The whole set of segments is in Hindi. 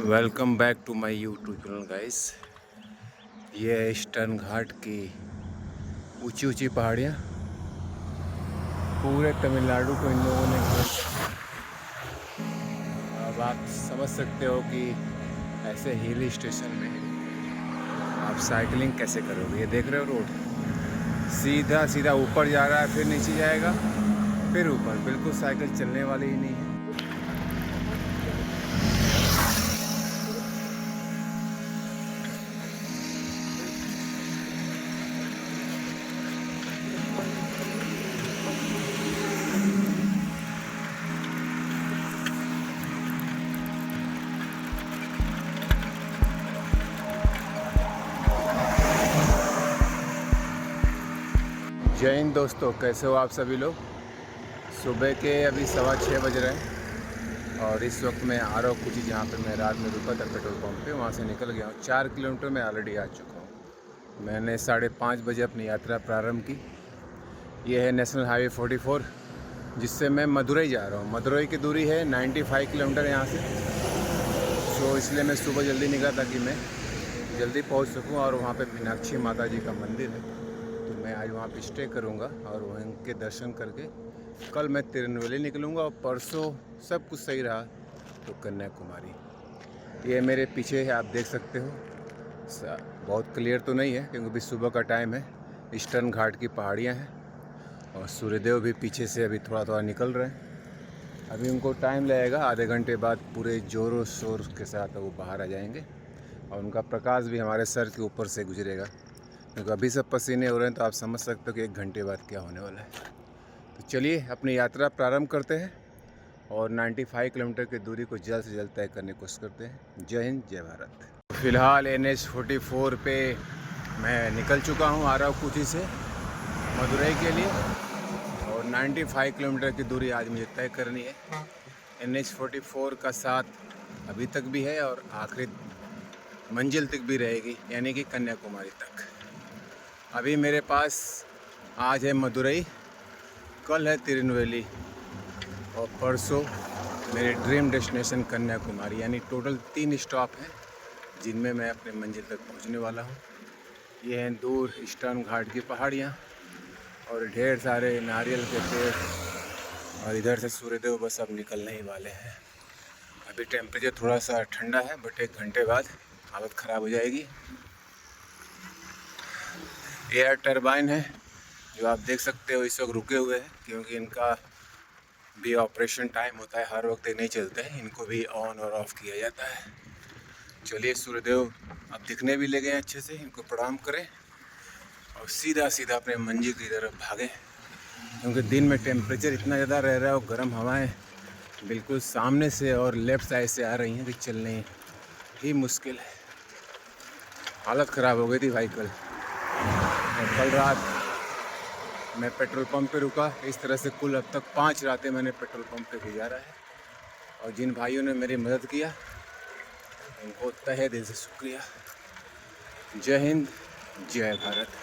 Welcome back to my YouTube channel guys. ये है ईस्टर्न घाट की ऊंची ऊंची पहाड़ियाँ। पूरे तमिलनाडु को इन लोगों ने घेर रखा है। अब आप समझ सकते हो कि ऐसे हिल स्टेशन में आप साइकिलिंग कैसे करोगे। ये देख रहे हो रोड सीधा सीधा ऊपर जा रहा है, फिर नीचे जाएगा, फिर ऊपर। बिल्कुल साइकिल चलने वाली ही नहीं है। जय हिंद दोस्तों, कैसे हो आप सभी लोग। सुबह के अभी 6:15 बज रहे हैं और इस वक्त मैं आ रहा हूँ कुछ जहाँ पर मैं रात में रुका था पेट्रोल पंप पे। वहाँ से निकल गया हूँ। 4 किलोमीटर मैं ऑलरेडी आ चुका हूँ। मैंने 5:30 बजे अपनी यात्रा प्रारंभ की। ये है नेशनल हाईवे 44, जिससे मैं मदुरई जा रहा हूँ। मदुरई की दूरी है 95 किलोमीटर यहाँ से। सो इसलिए मैं सुबह जल्दी निकला ताकि मैं जल्दी पहुँच सकूँ। और वहाँ पे मीनाक्षी माता जी का मंदिर है, तो मैं आज वहाँ पे स्टे करूँगा और वहीं के दर्शन करके कल मैं तिरुनेलवेली निकलूँगा। और परसों सब कुछ सही रहा तो कन्याकुमारी। ये मेरे पीछे है, आप देख सकते हो। बहुत क्लियर तो नहीं है क्योंकि अभी सुबह का टाइम है। ईस्टर्न घाट की पहाड़ियाँ हैं और सूर्यदेव भी पीछे से अभी थोड़ा थोड़ा निकल रहे हैं। अभी उनको टाइम लगेगा, आधे घंटे बाद पूरे ज़ोरों शोर के साथ वो बाहर आ जाएंगे और उनका प्रकाश भी हमारे सर के ऊपर से गुजरेगा। क्योंकि अभी सब पसीने हो रहे हैं, तो आप समझ सकते हो कि 1 घंटे बाद क्या होने वाला है। तो चलिए अपनी यात्रा प्रारंभ करते हैं और 95 किलोमीटर की दूरी को जल्द से जल्द तय करने की कोशिश करते हैं। जय हिंद, जय भारत। फ़िलहाल NH 44 पे मैं निकल चुका हूँ, आ रहा हूँ कुची से मदुरई के लिए। और 95 किलोमीटर की दूरी आज मुझे तय करनी है। NH 44 का साथ अभी तक भी है और आखिरी मंजिल तक भी रहेगी, यानी कि कन्याकुमारी तक। अभी मेरे पास आज है मदुरई, कल है तिरुनेलवेली और परसों मेरे ड्रीम डेस्टिनेशन कन्याकुमारी। यानी टोटल 3 स्टॉप हैं जिनमें मैं अपने मंजिल तक पहुंचने वाला हूं। ये हैं दूर ईस्टर्न घाट की पहाड़ियां और ढेर सारे नारियल के पेड़, और इधर से सूर्यदेव बस अब निकलने ही वाले हैं। अभी टेम्परेचर थोड़ा सा ठंडा है, बट 1 घंटे बाद हालत ख़राब हो जाएगी। एयर टरबाइन है जो आप देख सकते हो, इस वक्त रुके हुए हैं क्योंकि इनका भी ऑपरेशन टाइम होता है। हर वक्त नहीं चलते हैं, इनको भी ऑन और ऑफ किया जाता है। चलिए, सूर्यदेव अब दिखने भी लगे हैं अच्छे से, इनको प्रणाम करें और सीधा सीधा अपने मंजिल की तरफ भागें। क्योंकि दिन में टेम्परेचर इतना ज़्यादा रह रहा है और गर्म हवाएं बिल्कुल सामने से और लेफ़्ट साइड से आ रही हैं कि चलने ही मुश्किल है। हालत ख़राब हो गई थी भाई कल। और कल रात मैं पेट्रोल पंप पे रुका। इस तरह से कुल अब तक 5 रातें मैंने पेट्रोल पंप पे गुजारा है। और जिन भाइयों ने मेरी मदद किया उनको तहे दिल से शुक्रिया। जय हिंद, जय Bharat.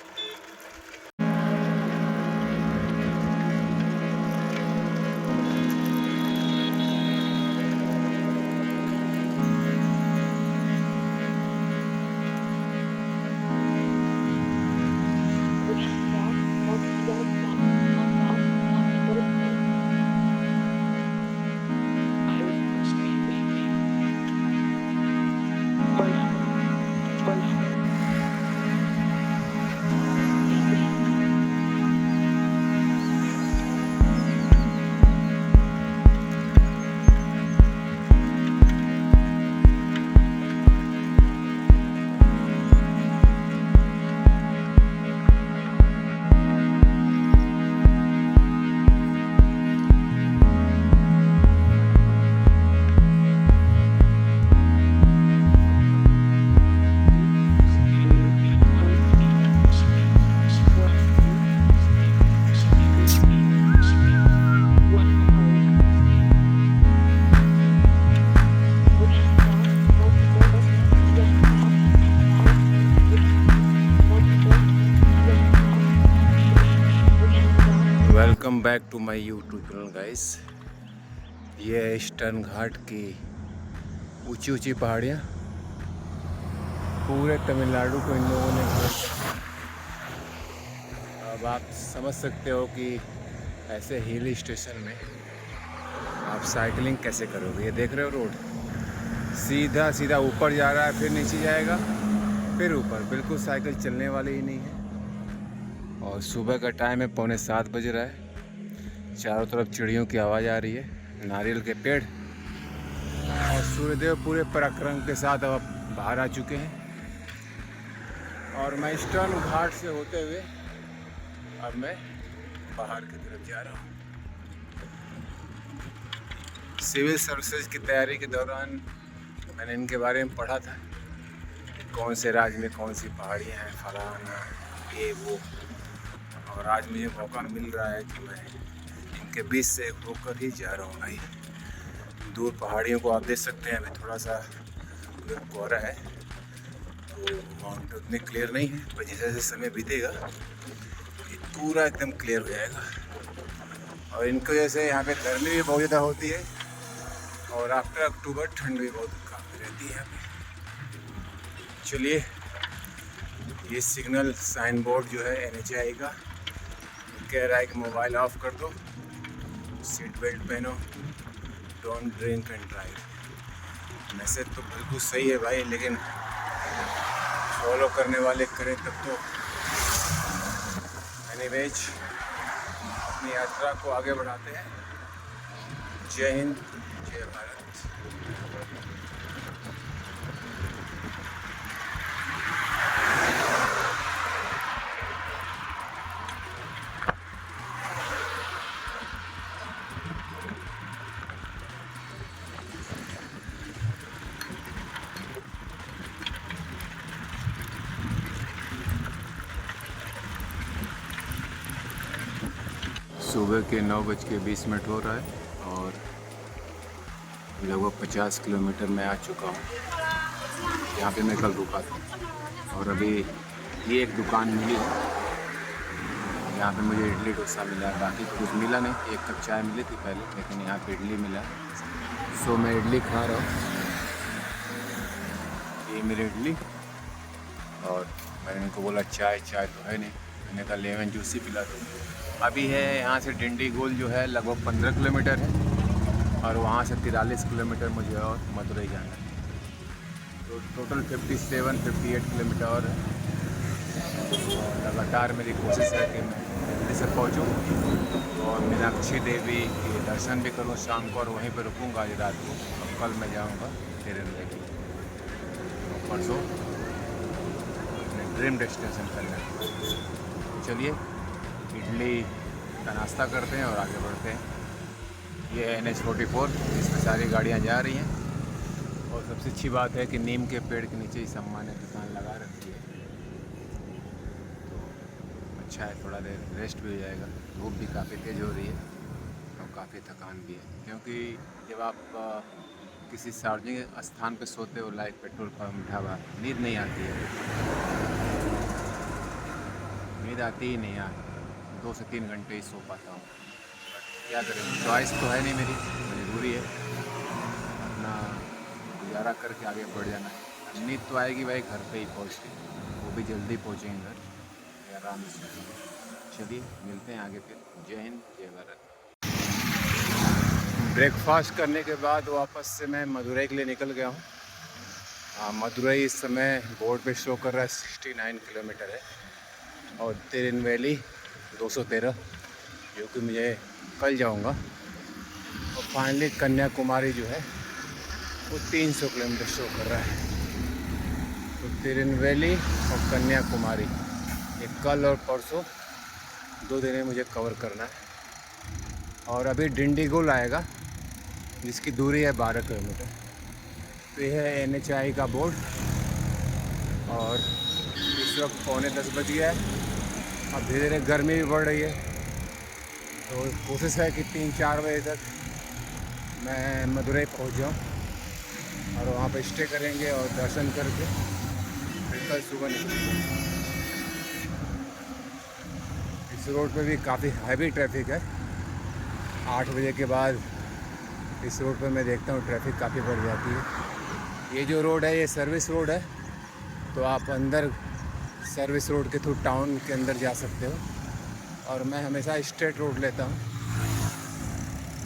Welcome back to my YouTube channel guys. ये है ईस्टर्न घाट की ऊंची ऊंची पहाड़ियाँ, पूरे तमिलनाडु को इन लोगों ने घेर लिया। अब आप समझ सकते हो कि ऐसे हिल स्टेशन में आप साइकिलिंग कैसे करोगे। ये देख रहे हो रोड सीधा सीधा ऊपर जा रहा है, फिर नीचे जाएगा, फिर ऊपर, बिल्कुल साइकिल चलने वाली ही नहीं है। और सुबह का टाइम है, 6:45 बज रहा है। चारों तरफ चिड़ियों की आवाज़ आ रही है, नारियल के पेड़, और सूर्यदेव पूरे पराक्रम के साथ अब बाहर आ चुके हैं। और मैं ईस्टर्न घाट से होते हुए अब मैं बाहर की तरफ जा रहा हूँ। सिविल सर्विसेज की तैयारी के दौरान मैंने इनके बारे में पढ़ा था, कौन से राज्य में कौन सी पहाड़ियाँ हैं, फलाना ये वो। और आज मुझे मौका मिल रहा है कि मैं इनके बीच से होकर ही जा रहा हूँ भाई। दूर पहाड़ियों को आप देख सकते हैं। अभी थोड़ा सा कोहरा है तो माउंट उतने क्लियर नहीं है, पर जैसे जैसे समय बीतेगा ये पूरा एकदम क्लियर हो जाएगा। और इनको जैसे यहाँ पे गर्मी भी बहुत ज़्यादा होती है, और आफ्टर अक्टूबर ठंड भी बहुत काफ़ी रहती है यहाँ पे। चलिए, ये सिग्नल साइन बोर्ड जो है NHAI का कह रहा है कि मोबाइल ऑफ कर दो, सीट बेल्ट पहनो, don't drink and drive. Message तो बिल्कुल सही है भाई, लेकिन फॉलो करने वाले करें तब तो। एनीवेज, अपनी यात्रा को आगे बढ़ाते हैं। जय हिंद, जय भारत। सुबह के 9:20 हो रहा है और लगभग 50 किलोमीटर मैं आ चुका हूँ। यहाँ पे मैं कल रुका था और अभी ये एक दुकान मिली है, यहाँ पे मुझे इडली डोसा मिला है। बाकी तो कुछ मिला नहीं, 1 कप चाय मिली थी पहले, लेकिन यहाँ पे इडली मिला। सो मैं इडली खा रहा हूँ, ये मेरी इडली। और मैंने इनको बोला चाय तो है नहीं, मैंने कहा लेमन जूस ही पिला दो। अभी है यहाँ से डिंडीगुल जो है लगभग 15 किलोमीटर है, और वहाँ से 43 किलोमीटर मुझे और मदुरई जाना है। तो टोटल 58 किलोमीटर और है। और लगातार मेरी कोशिश है कि मैं जल्दी से पहुँचूँ और मीनाक्षी देवी के दर्शन भी करूँ शाम को, और वहीं पर रुकूँगा आज रात को। और कल मैं जाऊँगा तिरुनेलवेली, परसों अपने ड्रीम डेस्टिनेशन करने। चलिए, इडली का नाश्ता करते हैं और आगे बढ़ते हैं। ये NH-44, इसमें सारी गाड़ियाँ जा रही हैं। और सबसे अच्छी बात है कि नीम के पेड़ के नीचे ही सम्मानित दुकान लगा रखी है, तो अच्छा है, थोड़ा देर रेस्ट भी हो जाएगा। धूप भी काफ़ी तेज़ हो रही है और काफ़ी थकान भी है, क्योंकि जब आप किसी सार्वजनिक स्थान पर सोते हो, लाइक पेट्रोल पंप, ढाबा, नींद नहीं आती है, नींद आती ही नहीं यार। 2 से 3 घंटे ही सो पाता हूँ। क्या करें, चॉइस तो है नहीं मेरी, मजबूरी है, अपना गुजारा करके आगे बढ़ जाना है। नींद तो आएगी भाई घर पे ही पहुँच के, वो भी जल्दी पहुँचेंगे घर आराम से। चलिए, मिलते हैं आगे फिर। जय हिंद, जय भारत। ब्रेकफास्ट करने के बाद वापस से मैं मदुरई के लिए निकल गया हूँ। मदुरई इस समय बोर्ड पे शो कर रहा है 69 किलोमीटर है, और तिरुनेलवेली 213, जो कि मुझे कल जाऊंगा। और फाइनली कन्याकुमारी जो है वो 300 किलोमीटर शो कर रहा है। तो तिरुनेलवेली और कन्याकुमारी, ये कल और परसों 2 दिन में मुझे कवर करना है। और अभी डिंडीगुल आएगा, जिसकी दूरी है 12 किलोमीटर। तो यह है NHAI का बोर्ड, और इस वक्त 9:45 बज गया है। अब धीरे धीरे गर्मी भी बढ़ रही है, तो कोशिश है कि 3-4 बजे तक मैं मदुरई पहुंच जाऊं, और वहां पर स्टे करेंगे और दर्शन करके फिर कल सुबह निकलेंगे। इस रोड पे भी काफ़ी हैवी ट्रैफिक है। 8 बजे के बाद इस रोड पे मैं देखता हूँ ट्रैफिक काफ़ी बढ़ जाती है। ये जो रोड है ये सर्विस रोड है, तो आप अंदर सर्विस रोड के थ्रू टाउन के अंदर जा सकते हो। और मैं हमेशा स्ट्रेट रोड लेता हूँ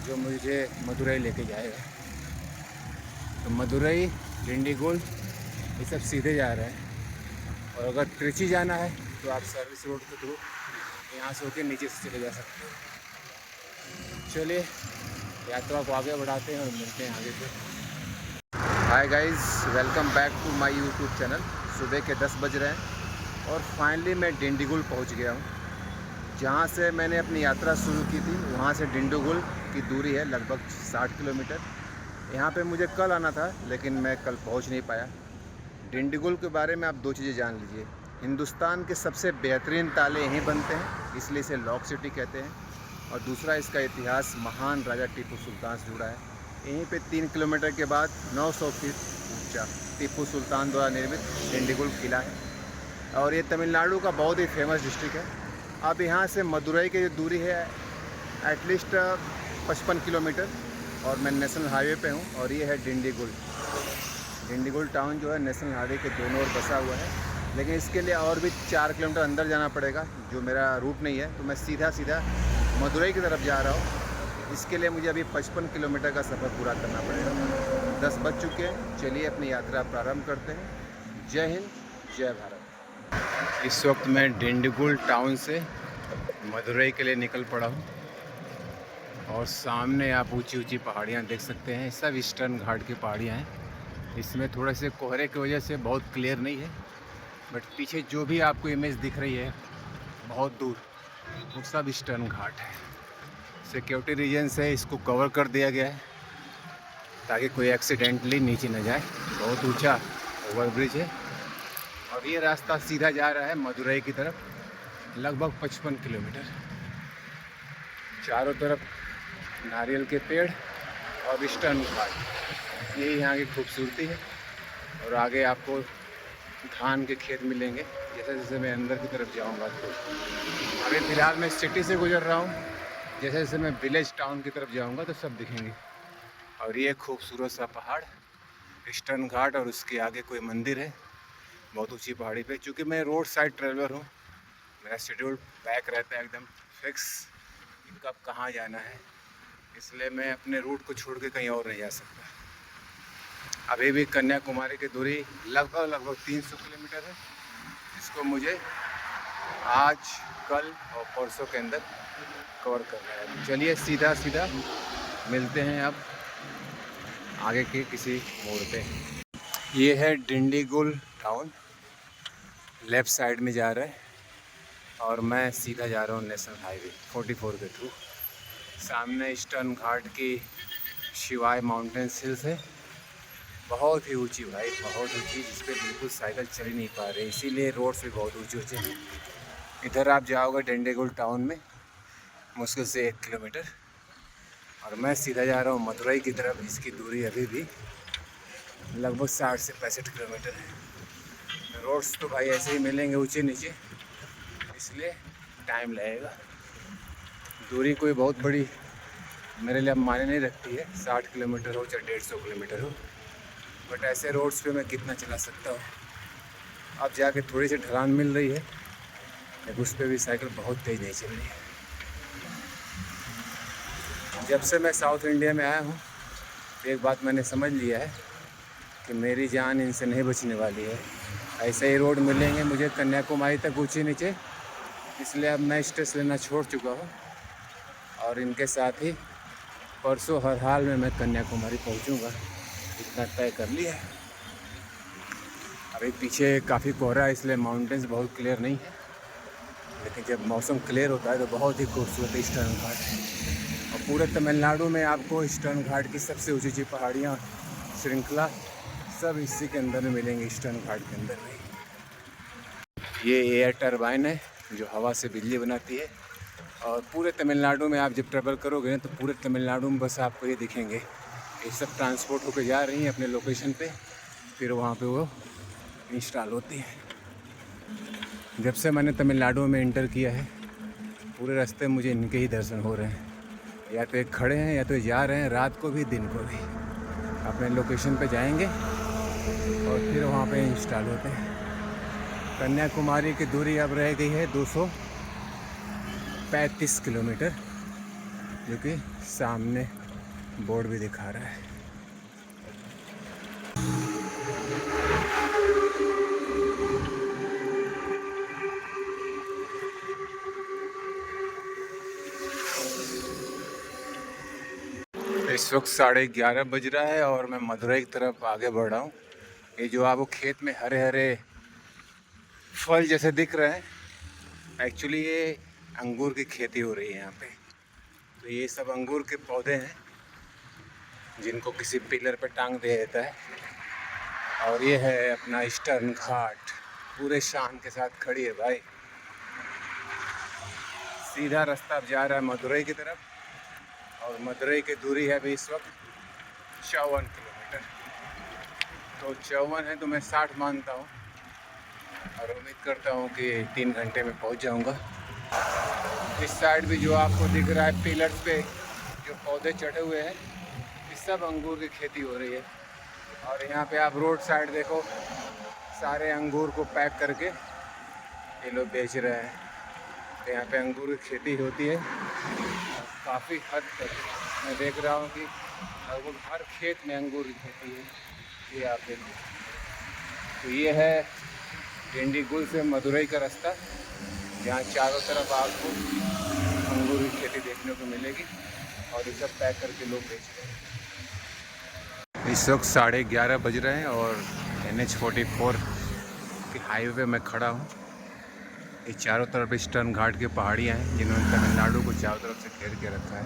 जो मुझे मदुरई लेके जाएगा। तो मदुरई, डिंडीगुल ये सब सीधे जा रहे हैं। और अगर त्रिची जाना है तो आप सर्विस रोड के थ्रू यहाँ से होकर नीचे से चले जा सकते हो। चलिए यात्रा को आगे बढ़ाते हैं और मिलते हैं आगे से। Hi guys, welcome back to my YouTube channel. सुबह के 10 बज रहे हैं और फाइनली मैं डिंडीगुल पहुंच गया हूं। जहां से मैंने अपनी यात्रा शुरू की थी वहां से डिंडीगुल की दूरी है लगभग 60 किलोमीटर। यहां पे मुझे कल आना था लेकिन मैं कल पहुंच नहीं पाया। डिंडीगुल के बारे में आप दो चीज़ें जान लीजिए। हिंदुस्तान के सबसे बेहतरीन ताले यहीं बनते हैं, इसलिए इसे लॉक सिटी कहते हैं। और दूसरा, इसका इतिहास महान राजा टीपू सुल्तान से जुड़ा है। यहीं पे 3 किलोमीटर के बाद 900 फीट ऊंचा टीपू सुल्तान द्वारा निर्मित डिंडीगुल किला है। और ये तमिलनाडु का बहुत ही फेमस डिस्ट्रिक्ट है। अब यहाँ से मदुरई की जो दूरी है एटलीस्ट 55 किलोमीटर और मैं नेशनल हाईवे पे हूँ। और ये है डिंडीगुल। डिंडीगुल टाउन जो है नेशनल हाईवे के दोनों ओर बसा हुआ है, लेकिन इसके लिए और भी 4 किलोमीटर अंदर जाना पड़ेगा जो मेरा रूट नहीं है। तो मैं सीधा मदुरई की तरफ जा रहा हूँ। इसके लिए मुझे अभी 55 किलोमीटर का सफ़र पूरा करना पड़ेगा। 10 बज चुके हैं, चलिए अपनी यात्रा प्रारंभ करते हैं। जय हिंद, जय भारत। इस वक्त मैं डिंडीगुल टाउन से मदुरई के लिए निकल पड़ा हूँ और सामने आप ऊंची ऊंची पहाड़ियाँ देख सकते हैं। सब ईस्टर्न घाट की पहाड़ियाँ हैं। इसमें थोड़े से कोहरे की वजह से बहुत क्लियर नहीं है, बट पीछे जो भी आपको इमेज दिख रही है बहुत दूर, वो सब ईस्टर्न घाट है। सिक्योरिटी रीजन से इसको कवर कर दिया गया है ताकि कोई एक्सीडेंटली नीचे न जाए। बहुत ऊंचा ओवरब्रिज है और ये रास्ता सीधा जा रहा है मदुरई की तरफ, लगभग 55 किलोमीटर। चारों तरफ नारियल के पेड़ और ईस्टर्न घाट, ये यहाँ की खूबसूरती है। और आगे आपको धान के खेत मिलेंगे जैसे जैसे मैं अंदर की तरफ जाऊँगा। तो अभी फ़िलहाल मैं सिटी से गुजर रहा हूँ, जैसे जैसे मैं विलेज टाउन की तरफ जाऊँगा तो सब दिखेंगे। और ये खूबसूरत सा पहाड़ ईस्टर्न घाट और उसके आगे कोई मंदिर है बहुत ऊंची पहाड़ी पे। चूँकि मैं रोड साइड ट्रेवलर हूँ, मेरा शेड्यूल पैक रहता है एकदम फिक्स कब कहाँ जाना है, इसलिए मैं अपने रूट को छोड़ के कहीं और नहीं जा सकता। अभी भी कन्याकुमारी की दूरी लगभग 300 किलोमीटर है, जिसको मुझे आज, कल और परसों के अंदर कवर करना है। चलिए सीधा मिलते हैं अब आगे के किसी मोड़ पे। ये है डिंडीगुल टाउन, लेफ़्ट साइड में जा रहा है और मैं सीधा जा रहा हूँ नेशनल हाईवे 44 के थ्रू। सामने ईस्टर्न घाट की शिवाय माउंटेन्स हिल्स है, बहुत ही ऊंची भाई, बहुत ऊंची, जिस पे बिल्कुल साइकिल चल ही नहीं पा रही, इसीलिए रोड्स भी बहुत ऊंचे हैं। इधर आप जाओगे डिंडीगुल टाउन में मुश्किल से 1 किलोमीटर। और मैं सीधा जा रहा हूँ मदुरई की तरफ। इसकी दूरी अभी भी लगभग 60 से 65 किलोमीटर है। रोड्स तो भाई ऐसे ही मिलेंगे ऊंचे नीचे, इसलिए टाइम लगेगा। दूरी कोई बहुत बड़ी मेरे लिए अब मायने नहीं रखती है, 60 किलोमीटर हो चाहे 150 किलोमीटर हो, बट ऐसे रोड्स पे मैं कितना चला सकता हूँ। अब जाके थोड़ी सी ढलान मिल रही है, लेकिन उस पर भी साइकिल बहुत तेज़ नहीं चल रही है। जब से मैं साउथ इंडिया में आया हूँ तो एक बात मैंने समझ लिया है कि मेरी जान इनसे नहीं बचने वाली है। ऐसे ही रोड मिलेंगे मुझे कन्याकुमारी तक ऊँचे नीचे, इसलिए अब मैं स्ट्रेस लेना छोड़ चुका हूँ। और इनके साथ ही परसों हर हाल में मैं कन्याकुमारी पहुँचूँगा, इतना तय कर लिया है। अभी पीछे काफ़ी कोहरा है, इसलिए माउंटेन्स बहुत क्लियर नहीं है, लेकिन जब मौसम क्लियर होता है तो बहुत ही खूबसूरत ईस्टर्न घाट है। और पूरे तमिलनाडु में आपको ईस्टर्न घाट की सबसे ऊंची पहाड़ियाँ श्रृंखला सब इसी के अंदर में मिलेंगे, ईस्टर्न घाट के अंदर में। ये एयर टरबाइन है जो हवा से बिजली बनाती है। और पूरे तमिलनाडु में आप जब ट्रैवल करोगे तो पूरे तमिलनाडु में बस आपको ये दिखेंगे, ये सब ट्रांसपोर्ट होकर जा रही हैं अपने लोकेशन पे, फिर वहाँ पे वो इंस्टॉल होती है। जब से मैंने तमिलनाडु में इंटर किया है पूरे रास्ते मुझे इनके ही दर्शन हो रहे हैं, या तो एक खड़े हैं या तो जा रहे हैं, रात को भी दिन को भी। अपने लोकेशन पे जाएंगे और फिर वहाँ पे इंस्टॉल होते हैं। कन्याकुमारी की दूरी अब रह गई है 235 किलोमीटर, जो कि सामने बोर्ड भी दिखा रहा है। इस वक्त 11:30 बज रहा है और मैं मदुरई की तरफ आगे बढ़ रहा हूँ। ये जो आपको खेत में हरे हरे फल जैसे दिख रहे हैं, एक्चुअली ये अंगूर की खेती हो रही है यहाँ पे। तो ये सब अंगूर के पौधे हैं जिनको किसी पिलर पे टांग दिया जाता है। और ये है अपना ईस्टर्न घाट, पूरे शान के साथ खड़ी है भाई। सीधा रास्ता अब जा रहा है मदुरई की तरफ, और मदुरई की दूरी है अभी इस वक्त 54 किलोमीटर। तो 54 है तो मैं 60 मानता हूँ, और उम्मीद करता हूँ कि 3 घंटे में पहुँच जाऊँगा। इस साइड भी जो आपको दिख रहा है पिलर्स पे जो पौधे चढ़े हुए हैं, इस सब अंगूर की खेती हो रही है। और यहाँ पे आप रोड साइड देखो, सारे अंगूर को पैक करके ये लोग बेच रहे हैं। तो यहाँ पे अंगूर की खेती होती है काफ़ी हद तक। मैं देख रहा हूँ कि लगभग हर खेत में अंगूर की खेती है, ये आप देखो। तो ये है डिंडीगुल से मदुरई का रास्ता, जहाँ चारों तरफ आपको अंगूर की खेती देखने को मिलेगी, और ये सब पैक करके लोग बेच रहे हैं। इस वक्त 11:30 बज रहे हैं और NH-44 के हाईवे पे मैं खड़ा हूँ। ये चारों तरफ ईस्टर्न घाट की पहाड़ियाँ हैं जिन्होंने तमिलनाडु को चारों तरफ से घेर के रखा है।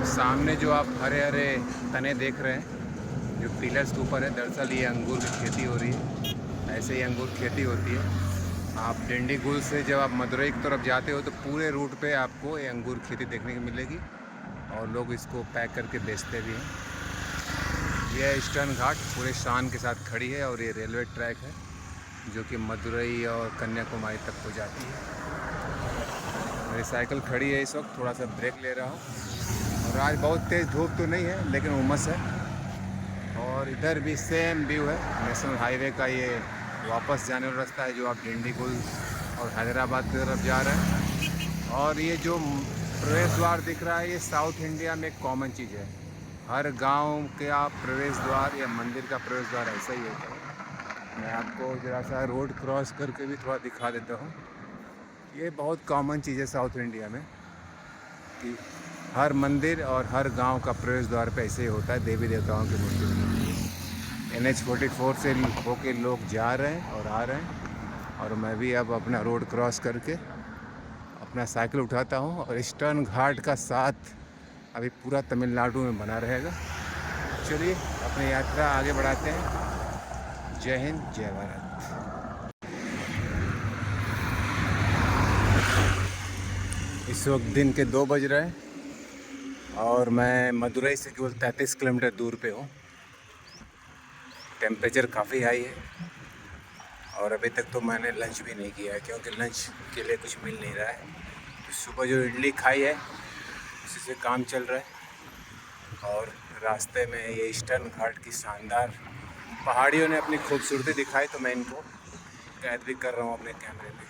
सामने जो आप हरे हरे तने देख रहे हैं जो पिलर्स के ऊपर है, दरअसल ये अंगूर की खेती हो रही है। ऐसे ही अंगूर खेती होती है। आप डिंडीगुल से जब आप मदुरई की तरफ जाते हो तो पूरे रूट पे आपको ये अंगूर खेती देखने को मिलेगी, और लोग इसको पैक करके बेचते भी हैं। यह ईस्टर्न घाट पूरे शान के साथ खड़ी है, और ये रेलवे ट्रैक है जो कि मदुरई और कन्याकुमारी तक को जाती है। मेरी साइकिल खड़ी है इस वक्त, थोड़ा सा ब्रेक ले रहा हूँ। और आज बहुत तेज़ धूप तो नहीं है, लेकिन उमस है। और इधर भी सेम व्यू है, नेशनल हाईवे का ये वापस जाने वाला रास्ता है जो आप डिंडीगुल और हैदराबाद की तरफ जा रहे हैं। और ये जो प्रवेश द्वार दिख रहा है, ये साउथ इंडिया में एक कॉमन चीज़ है। हर गांव का प्रवेश द्वार या मंदिर का प्रवेश द्वार ऐसा ही होता है। मैं आपको ज़रा सा रोड क्रॉस करके भी थोड़ा दिखा देता हूँ। ये बहुत कॉमन चीज़ है साउथ इंडिया में कि हर मंदिर और हर गांव का प्रवेश द्वार पे ऐसे ही होता है, देवी देवताओं के मंदिर में। NH-44 से होके लोग जा रहे हैं और आ रहे हैं, और मैं भी अब अपना रोड क्रॉस करके अपना साइकिल उठाता हूँ। और ईस्टर्न घाट का साथ अभी पूरा तमिलनाडु में बना रहेगा। चलिए अपनी यात्रा आगे बढ़ाते हैं। जय हिंद, जय भारत। इस वक्त दिन के 2 बज रहे हैं और मैं मदुरई से केवल 33 किलोमीटर दूर पे हूँ। टेम्परेचर काफ़ी हाई है, और अभी तक तो मैंने लंच भी नहीं किया है, क्योंकि लंच के लिए कुछ मिल नहीं रहा है। तो सुबह जो इडली खाई है उसी से काम चल रहा है। और रास्ते में ये ईस्टर्न घाट की शानदार पहाड़ियों ने अपनी खूबसूरती दिखाई, तो मैं इनको कैद भी कर रहा हूँ अपने कैमरे में।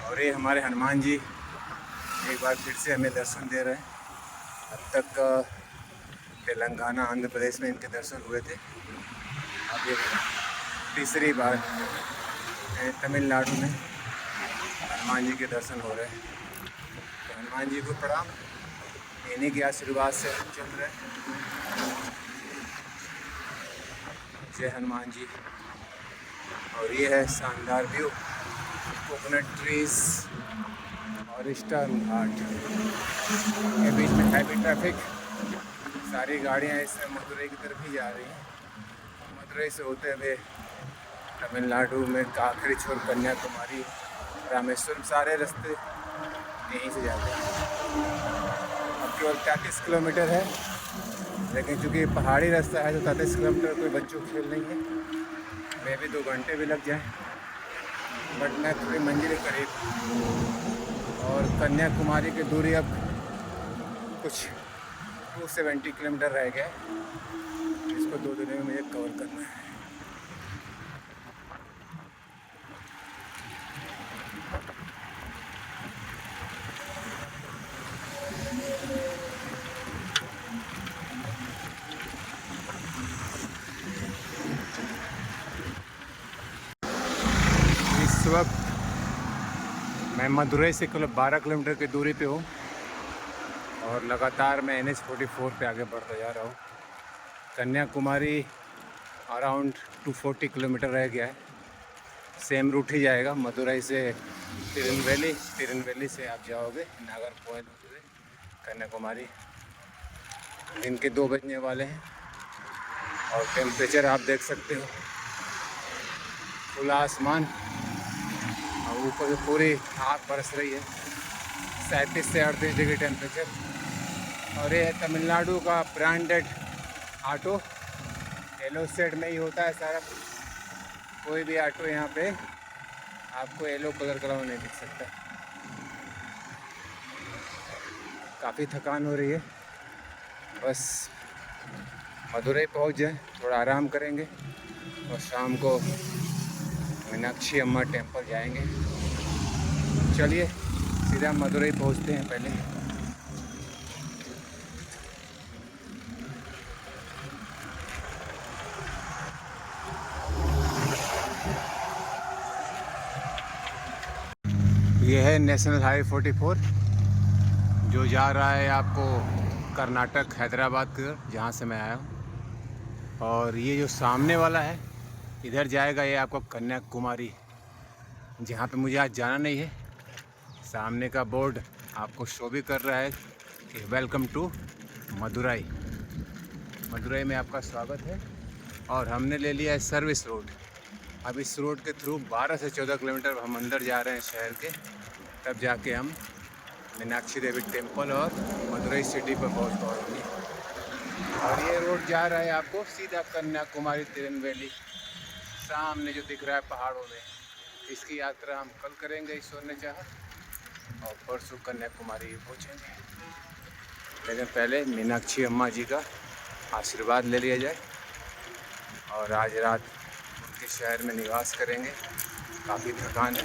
और ये हमारे हनुमान जी एक बार फिर से हमें दर्शन दे रहे हैं। अब तक तेलंगाना, आंध्र प्रदेश में इनके दर्शन हुए थे, अब ये तीसरी बार तमिलनाडु में हनुमान जी के दर्शन हो रहे हैं। तो हनुमान जी को प्रणाम, इन्हीं के आशीर्वाद से हम चल रहे हैं। जय हनुमान जी। और ये है शानदार व्यू, कोकोनट ट्रीज और ईस्टर्न घाट के बीच में हैवी ट्रैफिक। सारी गाड़ियाँ इस मदुरई की तरफ ही जा रही हैं। मदुरई से होते हुए तमिलनाडु में आखिरी छोर कन्याकुमारी, रामेश्वरम, सारे रास्ते यहीं से जाते हैं। अब केवल 33 किलोमीटर है, लेकिन चूँकि पहाड़ी रास्ता है तो 33 किलोमीटर कोई बच्चों को खेल नहीं है। मे भी 2 घंटे भी लग जाए, बट मैं थोड़ी मंजिल के करीब। और कन्याकुमारी की दूरी अब कुछ 270 किलोमीटर रह गया, इसको 2 दिनों में मुझे कवर करना है। इस वक्त मैं मदुरई से करीब 12 किलोमीटर की दूरी पे हूँ और लगातार मैं NH-44 पे आगे बढ़ता जा रहा हूँ। कन्याकुमारी अराउंड 240 किलोमीटर रह गया है। सेम रूट ही जाएगा मदुरई से तिरुनेलवेली से आप जाओगे नागरकोइल होते हुए कन्याकुमारी। दिन के 2 बजने वाले हैं और टेम्परेचर आप देख सकते हो, खुला आसमान और ऊपर पूरी आग बरस रही है। 37 से 38 डिग्री टेम्परेचर। और ये है तमिलनाडु का ब्रांडेड ऑटो। येलो शेड में ही होता है सारा। कोई भी ऑटो यहाँ पे आपको येलो कलर का नहीं दिख सकता। काफ़ी थकान हो रही है, बस मदुरई पहुँच जाए, थोड़ा आराम करेंगे और शाम को मीनाक्षी अम्मा टेम्पल जाएंगे। चलिए सीधा मदुरई पहुँचते हैं पहले। ये है नेशनल हाईवे 44 जो जा रहा है आपको कर्नाटक हैदराबाद की ओर, जहाँ से मैं आया हूँ। और ये जो सामने वाला है इधर जाएगा ये आपको कन्याकुमारी, जहाँ पे मुझे आज जाना नहीं है। सामने का बोर्ड आपको शो भी कर रहा है कि वेलकम टू मदुरई। मदुरई में आपका स्वागत है। और हमने ले लिया है सर्विस रोड। अब इस रोड के थ्रू 12 से 14 किलोमीटर हम अंदर जा रहे हैं शहर के, तब जाके हम मीनाक्षी देवी टेम्पल और मदुरई सिटी पर पहुँच पाएंगे। और ये रोड जा रहा है आपको सीधा कन्याकुमारी तिरुनेलवेली, सामने जो दिख रहा है पहाड़ों में। इसकी यात्रा हम कल करेंगे ईश्वर ने चाहा, और परसों कन्याकुमारी पहुँचेंगे। लेकिन पहले मीनाक्षी अम्मा जी का आशीर्वाद ले लिया जाए और आज रात उनके शहर में निवास करेंगे। काफ़ी थकान है,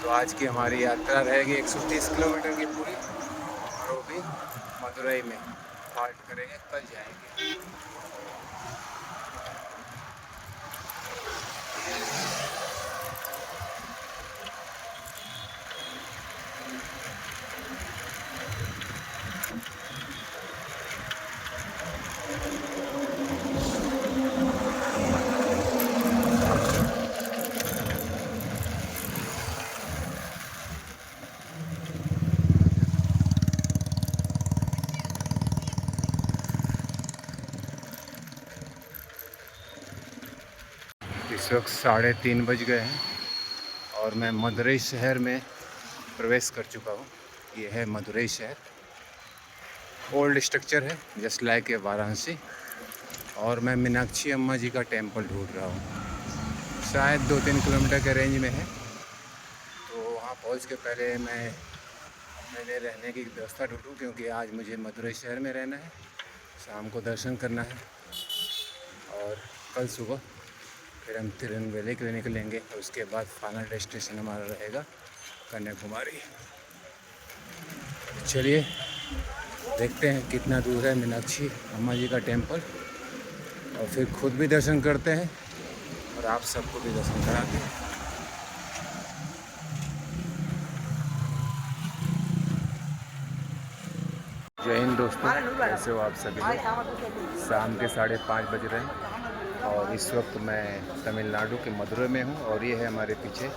तो आज की हमारी यात्रा रहेगी 130 किलोमीटर की पूरी, और वो भी मदुरई में हाल्ट करेंगे, कल जाएंगे। इस वक्त 3:30 बज गए हैं और मैं मदुरई शहर में प्रवेश कर चुका हूँ। ये है मदुरई शहर। ओल्ड स्ट्रक्चर है जस्ट लाइक ए वाराणसी। और मैं मीनाक्षी अम्मा जी का टेम्पल ढूंढ रहा हूँ। शायद 2-3 किलोमीटर के रेंज में है, तो वहाँ पहुँच के पहले मैंने रहने की व्यवस्था ढूंढूँ, क्योंकि आज मुझे मदुरई शहर में रहना है, शाम को दर्शन करना है और कल सुबह फिर हम तिरुनेलवेली के लिए निकलेंगे। और उसके बाद फाइनल डेस्टिनेशन हमारा रहेगा कन्याकुमारी। चलिए देखते हैं कितना दूर है मीनाक्षी अम्मा जी का टेम्पल, और फिर खुद भी दर्शन करते हैं और आप सबको भी दर्शन कराते हैं। जय हिंद दोस्तों, कैसे हो आप सभी लोग। शाम के 5:30 बज रहे हैं और इस वक्त मैं तमिलनाडु के मदुरई में हूँ। और ये है हमारे पीछे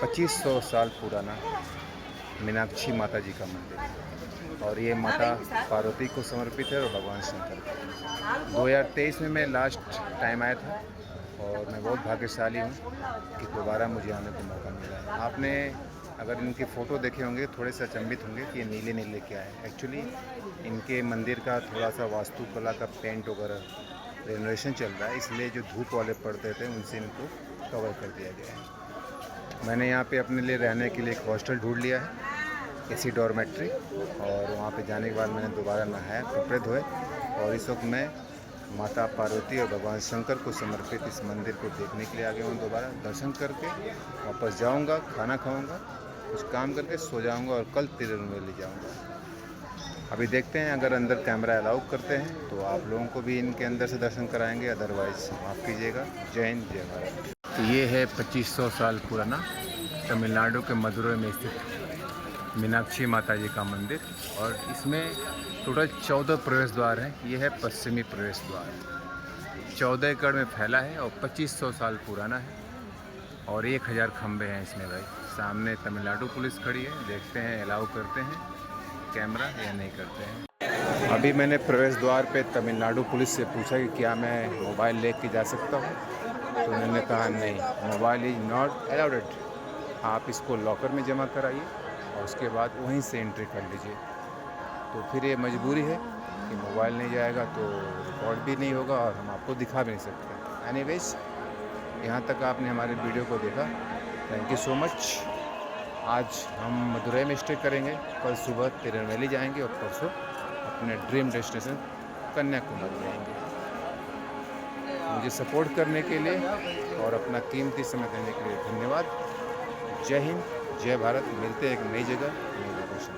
2500 साल पुराना मीनाक्षी माता जी का मंदिर। और ये माता पार्वती को समर्पित है और भगवान शंकर को। 2023 में मैं लास्ट टाइम आया था और मैं बहुत भाग्यशाली हूँ कि दोबारा मुझे आने का मौका मिला है। आपने अगर इनकी फ़ोटो देखे होंगे थोड़े से अचंभित होंगे कि ये नीले नीले क्या है। एक्चुअली इनके मंदिर का थोड़ा सा वास्तुकला का पेंट वगैरह रेनोवेशन चल रहा है, इसलिए जो धूप वाले पर्दे थे उनसे इनको कवर कर दिया गया है। मैंने यहाँ पे अपने लिए रहने के लिए एक हॉस्टल ढूंढ लिया है, एसी डॉर्मेट्री। और वहाँ पे जाने के बाद मैंने दोबारा नहाया, कपड़े धोए और इस वक्त मैं माता पार्वती और भगवान शंकर को समर्पित इस मंदिर को देखने के लिए आ गया हूँ। दोबारा दर्शन करके वापस जाऊँगा, खाना खाऊँगा, कुछ काम करके सो जाऊँगा और कल तिरुनेलवेली जाऊँगा। अभी देखते हैं, अगर अंदर कैमरा अलाउ करते हैं तो आप लोगों को भी इनके अंदर से दर्शन कराएंगे, अदरवाइज़ माफ़ कीजिएगा। जय हिंद, जय भारत। ये है 2500 साल पुराना तमिलनाडु के मदुरई में स्थित मीनाक्षी माता जी का मंदिर, और इसमें टोटल 14 प्रवेश द्वार हैं। ये है पश्चिमी प्रवेश द्वार, 14 एकड़ में फैला है और 2500 साल पुराना है, और 1000 खंबे हैं इसमें भाई। सामने तमिलनाडु पुलिस खड़ी है, देखते हैं अलाउ करते हैं कैमरा या नहीं करते हैं। अभी मैंने प्रवेश द्वार पे तमिलनाडु पुलिस से पूछा कि क्या मैं मोबाइल ले के जा सकता हूँ, तो उन्होंने कहा नहीं, मोबाइल इज नॉट अलाउड, आप इसको लॉकर में जमा कराइए और उसके बाद वहीं से एंट्री कर लीजिए। तो फिर ये मजबूरी है कि मोबाइल नहीं जाएगा तो रिकॉर्ड भी नहीं होगा और हम आपको दिखा भी नहीं सकते। एनीवेज, यहाँ तक आपने हमारे वीडियो को देखा, थैंक यू सो मच। आज हम मदुरई में स्टे करेंगे, कल सुबह तिरुनेलवेली जाएंगे और परसों अपने ड्रीम डेस्टिनेशन कन्याकुमारी जाएंगे। मुझे सपोर्ट करने के लिए और अपना कीमती समय देने के लिए धन्यवाद। जय हिंद, जय भारत। मिलते हैं एक नई जगह, नई लोकेशन।